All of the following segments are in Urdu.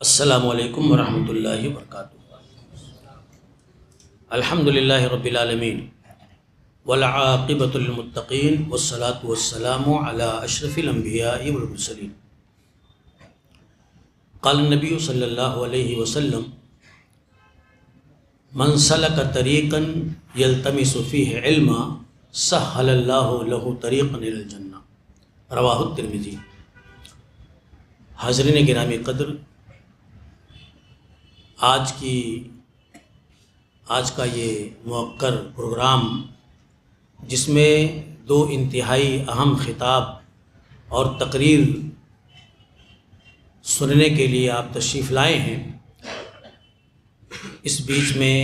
السلام علیکم ورحمۃ اللہ وبرکاتہ۔ الحمدللہ رب العالمین والعاقبۃ للمتقین والصلاة والسلام علی اشرف الانبیاء والمرسلین۔ قال النبی صلی اللہ علیہ وسلم من سلک طریقا یلتمس فیہ علما سہل اللہ لہ طریقا الی الجنہ، رواہ الترمذی۔ حاضرین گرامی قدر، آج کا یہ موقر پروگرام، جس میں دو انتہائی اہم خطاب اور تقریر سننے کے لیے آپ تشریف لائے ہیں، اس بیچ میں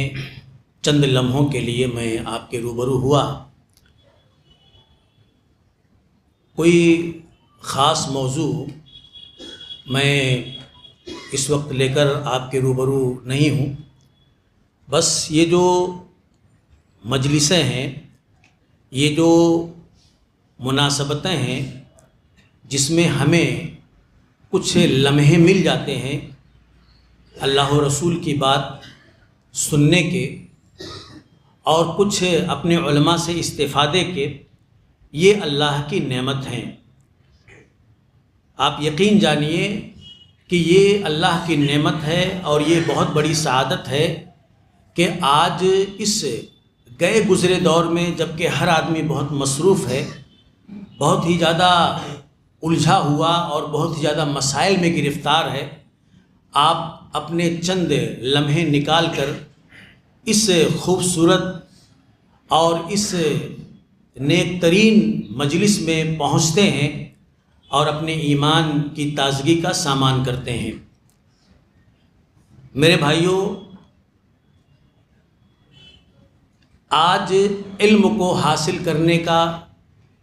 چند لمحوں کے لیے میں آپ کے روبرو ہوا۔ کوئی خاص موضوع میں اس وقت لے کر آپ کے روبرو نہیں ہوں، بس یہ جو مجلسیں ہیں، یہ جو مناسبتیں ہیں، جس میں ہمیں کچھ لمحے مل جاتے ہیں اللہ و رسول کی بات سننے کے اور کچھ اپنے علماء سے استفادے کے، یہ اللہ کی نعمت ہیں۔ آپ یقین جانیے کہ یہ اللہ کی نعمت ہے اور یہ بہت بڑی سعادت ہے کہ آج اس گئے گزرے دور میں، جب کہ ہر آدمی بہت مصروف ہے، بہت ہی زیادہ الجھا ہوا اور بہت ہی زیادہ مسائل میں گرفتار ہے، آپ اپنے چند لمحے نکال کر اس خوبصورت اور اس نیک ترین مجلس میں پہنچتے ہیں اور اپنے ایمان کی تازگی کا سامان کرتے ہیں۔ میرے بھائیوں، آج علم کو حاصل کرنے کا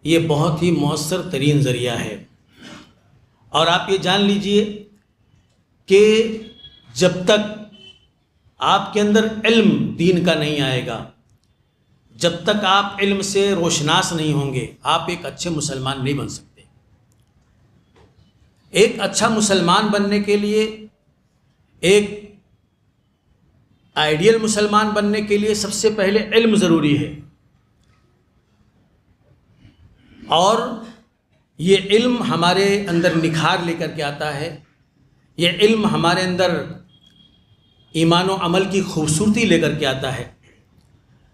یہ بہت ہی مؤثر ترین ذریعہ ہے، اور آپ یہ جان لیجئے کہ جب تک آپ کے اندر علم دین کا نہیں آئے گا، جب تک آپ علم سے روشناس نہیں ہوں گے، آپ ایک اچھے مسلمان نہیں بن سکتے۔ ایک اچھا مسلمان بننے کے لیے، ایک آئیڈیل مسلمان بننے کے لیے سب سے پہلے علم ضروری ہے، اور یہ علم ہمارے اندر نکھار لے کر کے آتا ہے، یہ علم ہمارے اندر ایمان و عمل کی خوبصورتی لے کر کے آتا ہے۔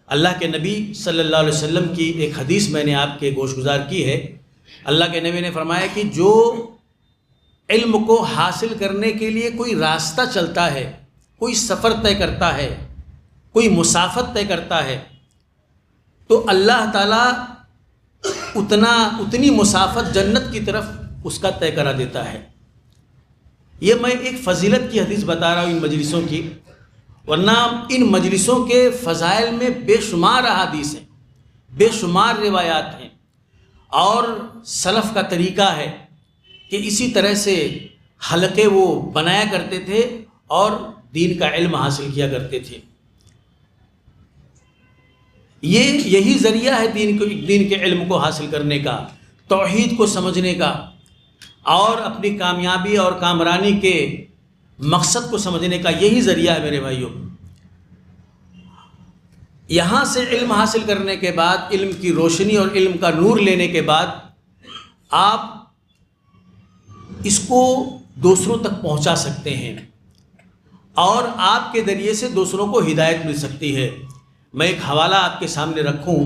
اللہ کے نبی صلی اللہ علیہ وسلم کی ایک حدیث میں نے آپ کے گوش گزار کی ہے۔ اللہ کے نبی نے فرمایا کہ جو علم کو حاصل کرنے کے لیے کوئی راستہ چلتا ہے، کوئی سفر طے کرتا ہے، کوئی مسافت طے کرتا ہے، تو اللہ تعالیٰ اتنی مسافت جنت کی طرف اس کا طے کرا دیتا ہے۔ یہ میں ایک فضیلت کی حدیث بتا رہا ہوں ان مجلسوں کی، ورنہ ان مجلسوں کے فضائل میں بے شمار احادیث ہیں، بے شمار روایات ہیں، اور سلف کا طریقہ ہے کہ اسی طرح سے حلقے وہ بنایا کرتے تھے اور دین کا علم حاصل کیا کرتے تھے۔ یہی ذریعہ ہے دین کے علم کو حاصل کرنے کا، توحید کو سمجھنے کا، اور اپنی کامیابی اور کامرانی کے مقصد کو سمجھنے کا، یہی ذریعہ ہے میرے بھائیوں۔ یہاں سے علم حاصل کرنے کے بعد، علم کی روشنی اور علم کا نور لینے کے بعد، آپ اس کو دوسروں تک پہنچا سکتے ہیں، اور آپ کے ذریعے سے دوسروں کو ہدایت مل سکتی ہے۔ میں ایک حوالہ آپ کے سامنے رکھوں،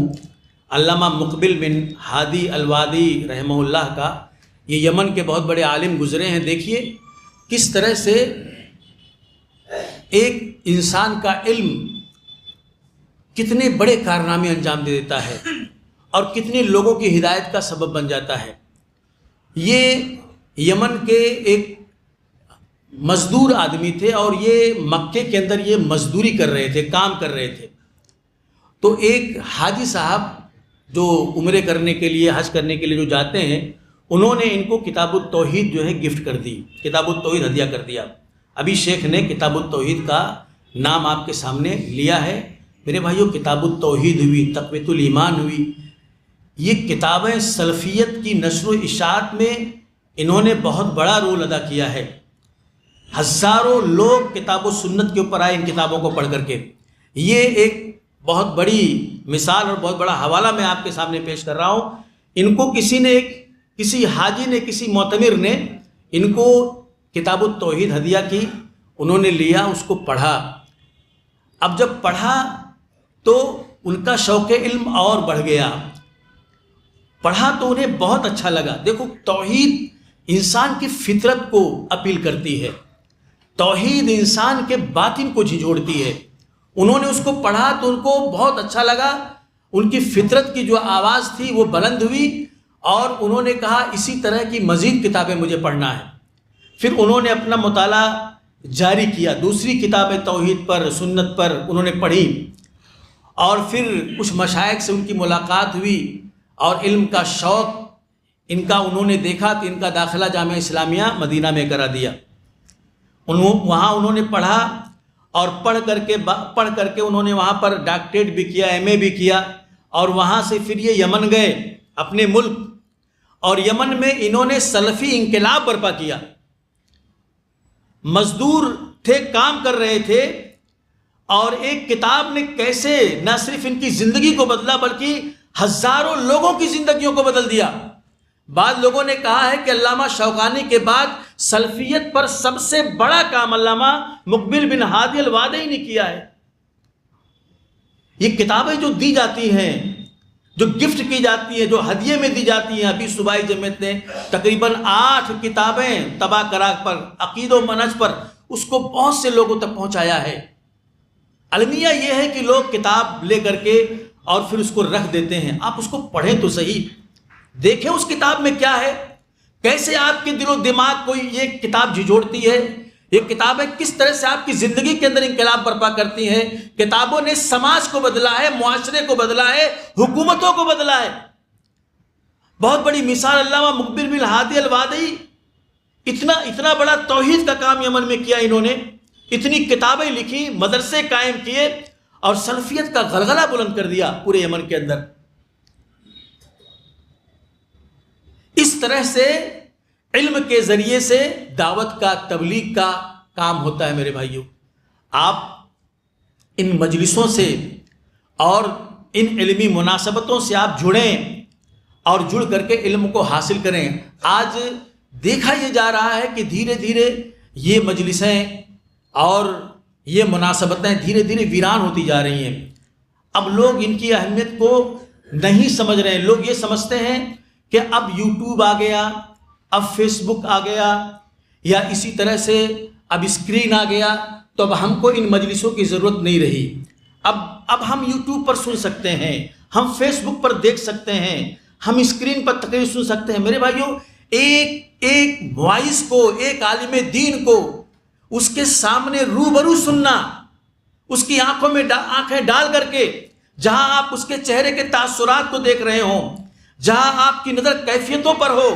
علامہ مقبل بن ہادی الوادی رحمہ اللہ کا، یہ یمن کے بہت بڑے عالم گزرے ہیں۔ دیکھیے کس طرح سے ایک انسان کا علم کتنے بڑے کارنامے انجام دے دیتا ہے اور کتنے لوگوں کی ہدایت کا سبب بن جاتا ہے۔ یہ یمن کے ایک مزدور آدمی تھے، اور یہ مکے کے اندر یہ مزدوری کر رہے تھے، کام کر رہے تھے۔ تو ایک حاجی صاحب جو عمرے کرنے کے لیے، حج کرنے کے لیے جو جاتے ہیں، انہوں نے ان کو کتاب التوحید جو ہے گفٹ کر دی، کتاب التوحید ہدیہ کر دیا۔ ابھی شیخ نے کتاب التوحید کا نام آپ کے سامنے لیا ہے۔ میرے بھائیوں، کتاب التوحید ہوئی، تقویۃ الایمان ہوئی، یہ کتابیں سلفیت کی نشر و اشاعت میں انہوں نے بہت بڑا رول ادا کیا ہے۔ ہزاروں لوگ کتاب و سنت کے اوپر آئے ان کتابوں کو پڑھ کر کے. یہ ایک بہت بڑی مثال اور بہت بڑا حوالہ میں آپ کے سامنے پیش کر رہا ہوں. ان کو کسی حاجی نے، کسی معتمر نے ان کو کتاب التوحید ہدیہ کی. انہوں نے لیا، اس کو پڑھا. اب جب پڑھا تو ان کا شوق علم اور بڑھ گیا. پڑھا تو انہیں بہت اچھا لگا. دیکھو، توحید انسان کی فطرت کو اپیل کرتی ہے، توحید انسان کے باطن کو جھنجھوڑتی ہے. انہوں نے اس کو پڑھا تو ان کو بہت اچھا لگا. ان کی فطرت کی جو آواز تھی وہ بلند ہوئی اور انہوں نے کہا اسی طرح کی مزید کتابیں مجھے پڑھنا ہے. پھر انہوں نے اپنا مطالعہ جاری کیا، دوسری کتابیں توحید پر، سنت پر انہوں نے پڑھی. اور پھر کچھ مشائخ سے ان کی ملاقات ہوئی اور علم کا شوق ان کا انہوں نے دیکھا کہ ان کا داخلہ جامعہ اسلامیہ مدینہ میں کرا دیا. وہاں انہوں نے پڑھا اور پڑھ کر کے انہوں نے وہاں پر ڈاکٹریٹ بھی کیا، ایم اے بھی کیا. اور وہاں سے پھر یہ یمن گئے، اپنے ملک. اور یمن میں انہوں نے سلفی انقلاب برپا کیا. مزدور تھے، کام کر رہے تھے، اور ایک کتاب نے کیسے نہ صرف ان کی زندگی کو بدلا بلکہ ہزاروں لوگوں کی زندگیوں کو بدل دیا. بعض لوگوں نے کہا ہے کہ علامہ شوقانی کے بعد سلفیت پر سب سے بڑا کام علامہ مقبل بن ہادی الوادعی نے کیا ہے. یہ کتابیں جو دی جاتی ہیں، جو گفٹ کی جاتی ہیں، جو ہدیے میں دی جاتی ہیں، ابھی صوبائی جمعیت نے تقریباً 8 کتابیں طبع کرا پر، عقید و منہج پر، اس کو بہت سے لوگوں تک پہنچایا ہے. المیہ یہ ہے کہ لوگ کتاب لے کر کے اور پھر اس کو رکھ دیتے ہیں. آپ اس کو پڑھیں تو صحیح، دیکھیں اس کتاب میں کیا ہے، کیسے آپ کے دل و دماغ کو یہ کتاب جھنجھوڑتی ہے. یہ کتابیں کس طرح سے آپ کی زندگی کے اندر انقلاب برپا کرتی ہیں. کتابوں نے سماج کو بدلا ہے، معاشرے کو بدلا ہے، حکومتوں کو بدلا ہے. بہت بڑی مثال علامہ مقبل بن ہادی الوادعی، اتنا بڑا توحید کا کام یمن میں کیا انہوں نے. اتنی کتابیں لکھی، مدرسے قائم کیے اور سلفیت کا غلغلہ بلند کر دیا پورے یمن کے اندر. اس طرح سے علم کے ذریعے سے دعوت کا، تبلیغ کا کام ہوتا ہے. میرے بھائیوں، آپ ان مجلسوں سے اور ان علمی مناسبتوں سے آپ جڑیں اور جڑ کر کے علم کو حاصل کریں. آج دیکھا یہ جا رہا ہے کہ دھیرے دھیرے یہ مجلسیں اور یہ مناسبتیں دھیرے دھیرے ویران ہوتی جا رہی ہیں. اب لوگ ان کی اہمیت کو نہیں سمجھ رہے ہیں. لوگ یہ سمجھتے ہیں کہ اب یوٹیوب آ گیا، اب فیس بک آ گیا، یا اسی طرح سے اب اسکرین آ گیا، تو اب ہم کو ان مجلسوں کی ضرورت نہیں رہی. اب ہم یوٹیوب پر سن سکتے ہیں، ہم فیس بک پر دیکھ سکتے ہیں، ہم اسکرین پر تقریر سن سکتے ہیں. میرے بھائیوں، ایک وائس کو، ایک عالم دین کو اس کے سامنے روبرو سننا، اس کی آنکھوں میں آنکھیں ڈال کر کے، جہاں آپ اس کے چہرے کے تاثرات کو دیکھ رہے ہوں، جہاں آپ کی نظر کیفیتوں پر ہو،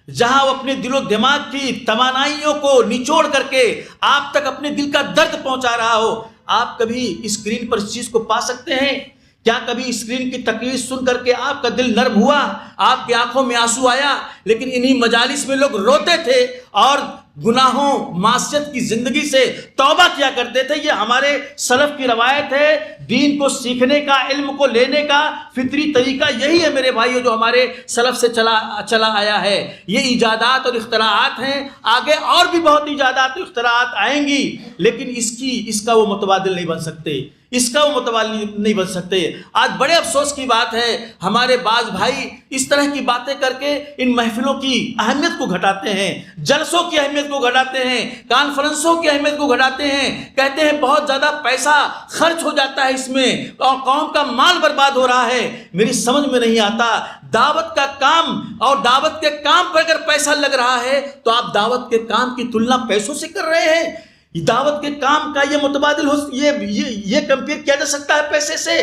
جہاں وہ اپنے دل و دماغ کی توانائیوں کو نچوڑ کر کے آپ تک اپنے دل کا درد پہنچا رہا ہو. آپ کبھی اسکرین پر اس چیز کو پا سکتے ہیں؟ کیا کبھی اسکرین کی تقریر سن کر کے آپ کا دل نرم ہوا، آپ کی آنکھوں میں آنسو آیا؟ لیکن انہی مجالس میں لوگ روتے تھے اور گناہوں، معصیت کی زندگی سے توبہ کیا کرتے تھے. یہ ہمارے سلف کی روایت ہے. دین کو سیکھنے کا، علم کو لینے کا فطری طریقہ یہی ہے میرے بھائیو، جو ہمارے سلف سے چلا آیا ہے. یہ ایجادات اور اختراعات ہیں، آگے اور بھی بہت ایجادات اور اختراعات آئیں گی، لیکن اس کا وہ متبادل نہیں بن سکتے، اس کا وہ متبادل نہیں بن سکتے. آج بڑے افسوس کی بات ہے، ہمارے بعض بھائی اس طرح کی باتیں کر کے ان محفلوں کی اہمیت کو گھٹاتے ہیں، جلسوں کی اہمیت کو گھٹاتے ہیں، کانفرنسوں کی اہمیت کو گھٹاتے ہیں. کہتے ہیں بہت زیادہ پیسہ خرچ ہو جاتا ہے اس میں اور قوم کا مال برباد ہو رہا ہے. میری سمجھ میں نہیں آتا، دعوت کا کام اور دعوت کے کام پر اگر پیسہ لگ رہا ہے تو آپ دعوت کے کام کی تلنا پیسوں سے کر رہے ہیں. دعوت کے کام کا یہ متبادل یہ کمپیئر کیا جا سکتا ہے پیسے سے؟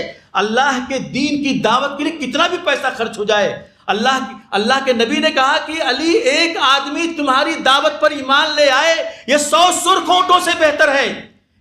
اللہ کے دین کی دعوت کے لیے کتنا بھی پیسہ خرچ ہو جائے، اللہ کے نبی نے کہا کہ علی، ایک آدمی تمہاری دعوت پر ایمان لے آئے یہ 100 سرخ اونٹوں سے بہتر ہے.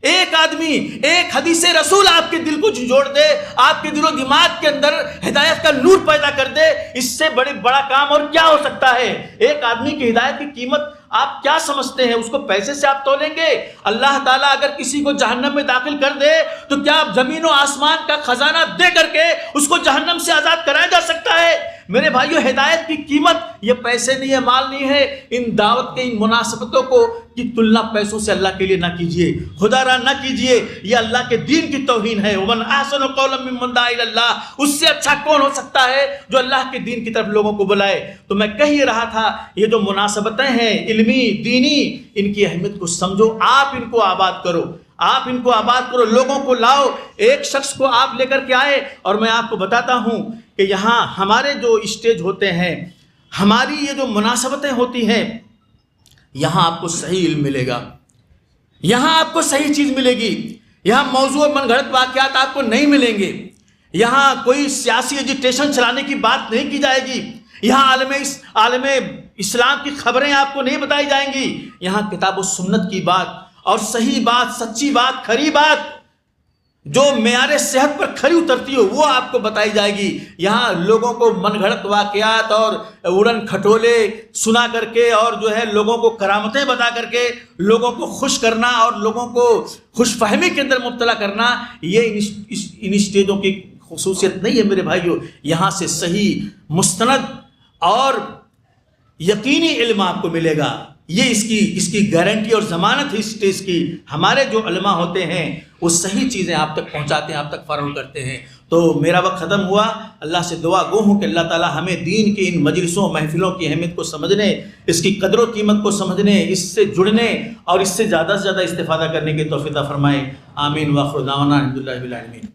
ایک آدمی، ایک حدیث رسول آپ کے دل کو جھنجھوڑ دے، آپ کے دل و دماغ کے اندر ہدایت کا نور پیدا کر دے، اس سے بڑا کام اور کیا ہو سکتا ہے؟ ایک آدمی کی ہدایت کی قیمت آپ کیا سمجھتے ہیں؟ اس کو پیسے سے آپ تولیں گے؟ اللہ تعالیٰ اگر کسی کو جہنم میں داخل کر دے تو کیا آپ زمین و آسمان کا خزانہ دے کر کے اس کو جہنم سے آزاد کرایا جا سکتا ہے؟ میرے بھائیو، ہدایت کی قیمت یہ پیسے نہیں ہے، مال نہیں ہے۔ ان دعوت کے ان مناسبتوں کو کی تلنا پیسوں سے اللہ کے لیے نہ کیجیے، خدا را نہ کیجیے، یہ اللہ کے دین کی توہین ہے۔ ومن احسن قولا ممن دعا الی اللہ، اس سے اچھا کون ہو سکتا ہے جو اللہ کے دین کی طرف لوگوں کو بلائے؟ تو میں کہہ ہی رہا تھا، یہ جو مناسبتیں ہیں علمی دینی، ان کی اہمیت کو سمجھو، آپ ان کو آباد کرو، آپ ان کو آباد کرو، لوگوں کو لاؤ۔ ایک شخص کو آپ لے کر کے آئے، اور میں آپ کو بتاتا ہوں کہ یہاں ہمارے جو اسٹیج ہوتے ہیں، ہماری یہ جو مناسبتیں ہوتی ہیں، یہاں آپ کو صحیح علم ملے گا، یہاں آپ کو صحیح چیز ملے گی، یہاں موضوع من گھڑت واقعات آپ کو نہیں ملیں گے، یہاں کوئی سیاسی ایجیٹیشن چلانے کی بات نہیں کی جائے گی، یہاں عالم اسلام کی خبریں آپ کو نہیں بتائی جائیں گی، یہاں کتاب و سنت کی بات اور صحیح بات، سچی بات، کھری بات جو معیار صحت پر کھری اترتی ہو وہ آپ کو بتائی جائے گی۔ یہاں لوگوں کو من گھڑت واقعات اور اڑن کھٹولے سنا کر کے اور جو ہے لوگوں کو کرامتیں بتا کر کے لوگوں کو خوش کرنا اور لوگوں کو خوش فہمی کے اندر مبتلا کرنا، یہ ان اسٹیجوں کی خصوصیت نہیں ہے میرے بھائیو۔ یہاں سے صحیح مستند اور یقینی علم آپ کو ملے گا، یہ اس کی گارنٹی اور ضمانت ہے اس اسٹیج کی۔ ہمارے جو علماء ہوتے ہیں وہ صحیح چیزیں آپ تک پہنچاتے ہیں، آپ تک فراہم کرتے ہیں۔ تو میرا وقت ختم ہوا، اللہ سے دعا گو ہوں کہ اللہ تعالی ہمیں دین کی ان مجلسوں محفلوں کی اہمیت کو سمجھنے، اس کی قدر و قیمت کو سمجھنے، اس سے جڑنے اور اس سے زیادہ استفادہ کرنے کی توفیق عطا فرمائے۔ آمین۔ وآخر دعوانا الحمدللہ رب العالمین۔